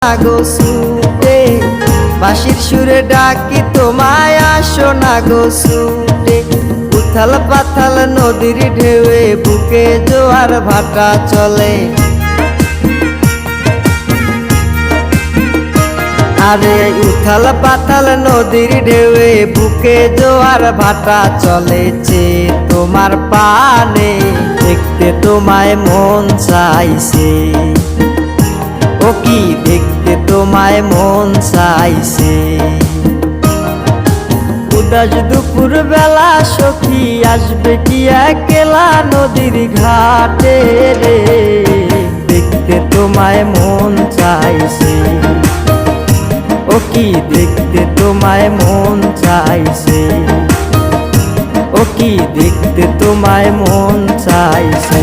গো ছুটে বাঁশির সুরে ডাকি তোমায় আসো না গো ছুটে। উথাল পাথাল নদীর ঢেউয়ে বুকে জোয়ার ভাটা চলে, আরে উথাল পাথাল নদীর ঢেউয়ে বুকে জোয়ার ভাটা চলেছে তোমার পানে, দেখতে তোমায় মন চাইছে, ও কি দেখতে তোমায় মন চাইছে। উদাস দুপুর বেলা সখী আসবে কি একলা নদীর ঘাটে রে, দেখতে তোমায় মন চাইছে, ও কি দেখতে তোমায় মন চাইছে, ও কি দেখতে তোমায় মন চাইছে।